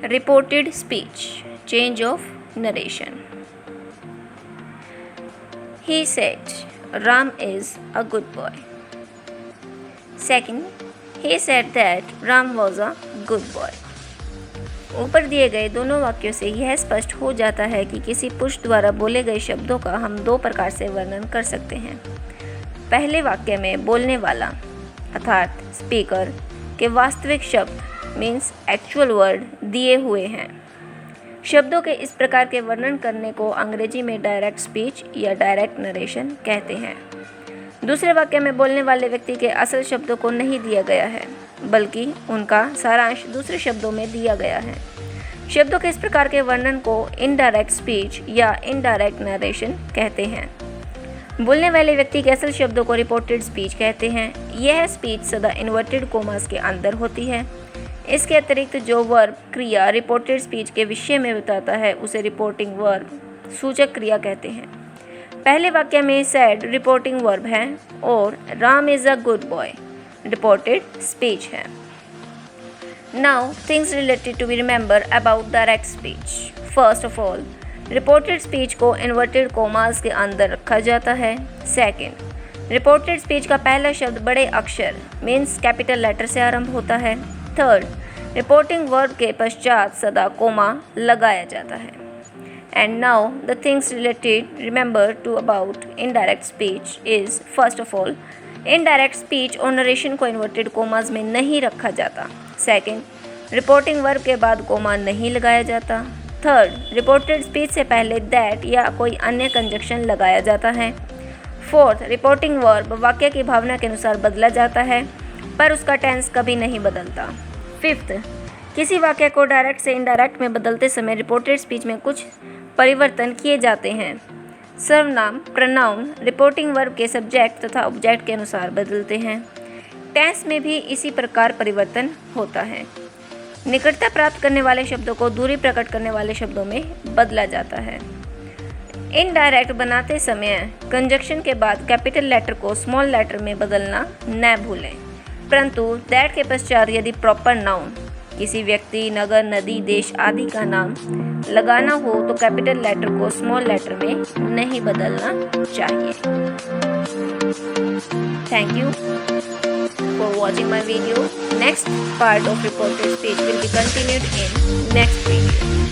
Reported speech, change of narration. He said, Ram is a good boy. Second, he said that Ram was a good boy. ऊपर दिए गए दोनों वाक्यों से यह स्पष्ट हो जाता है कि किसी पुरुष द्वारा बोले गए शब्दों का हम दो प्रकार से वर्णन कर सकते हैं। पहले वाक्य में बोलने वाला अर्थात स्पीकर के वास्तविक शब्द मीन्स एक्चुअल वर्ड दिए हुए हैं। शब्दों के इस प्रकार के वर्णन करने को अंग्रेजी में डायरेक्ट स्पीच या डायरेक्ट नरेशन कहते हैं। दूसरे वाक्य में बोलने वाले व्यक्ति के असल शब्दों को नहीं दिया गया है, बल्कि उनका सारांश दूसरे शब्दों में दिया गया है। शब्दों के इस प्रकार के वर्णन को इनडायरेक्ट स्पीच या इनडायरेक्ट नरेशन कहते हैं। बोलने वाले व्यक्ति के असल शब्दों को रिपोर्टेड स्पीच कहते हैं। यह स्पीच सदा इन्वर्टेड कोमास के अंदर होती है। इसके अतिरिक्त जो वर्ब क्रिया रिपोर्टेड स्पीच के विषय में बताता है उसे रिपोर्टिंग वर्ब सूचक क्रिया कहते हैं। पहले वाक्य में सैड रिपोर्टिंग वर्ब है और Ram is a good boy reported speech है। Now things related to be remember about direct speech. First of all, reported speech को इन्वर्टेड कोमास के अंदर रखा जाता है। सेकंड, रिपोर्टेड स्पीच का पहला शब्द बड़े अक्षर मीन्स कैपिटल लेटर से आरंभ होता है। थर्ड, रिपोर्टिंग वर्ब के पश्चात सदा कोमा लगाया जाता है। And now the things related remember to about indirect speech is first of all, indirect speech और नरेशन को इन्वर्टेड कोमास में नहीं रखा जाता। सेकंड, रिपोर्टिंग वर्ब के बाद कोमा नहीं लगाया जाता। थर्ड, रिपोर्टेड स्पीच से पहले दैट या कोई अन्य कंजक्शन लगाया जाता है। फोर्थ, रिपोर्टिंग वर्ब वाक्य की भावना के अनुसार बदला जाता है पर उसका टेंस कभी नहीं बदलता। फिफ्थ, किसी वाक्य को डायरेक्ट से इनडायरेक्ट में बदलते समय रिपोर्टेड स्पीच में कुछ परिवर्तन किए जाते हैं। सर्वनाम प्रोनाउन रिपोर्टिंग वर्ब के सब्जेक्ट तथा ऑब्जेक्ट के अनुसार बदलते हैं। टेंस में भी इसी प्रकार परिवर्तन होता है। निकटता प्राप्त करने वाले शब्दों को दूरी प्रकट करने वाले शब्दों में बदला जाता है। इनडायरेक्ट बनाते समय कंजक्शन के बाद कैपिटल लेटर को स्मॉल लेटर में बदलना न भूलें, परंतु दैट के पश्चात यदि प्रॉपर नाउन किसी व्यक्ति, नगर, नदी, देश आदि का नाम लगाना हो तो कैपिटल लेटर को स्मॉल लेटर में नहीं बदलना चाहिए। Thank you for watching my video. Next part of reported speech will be continued in next video.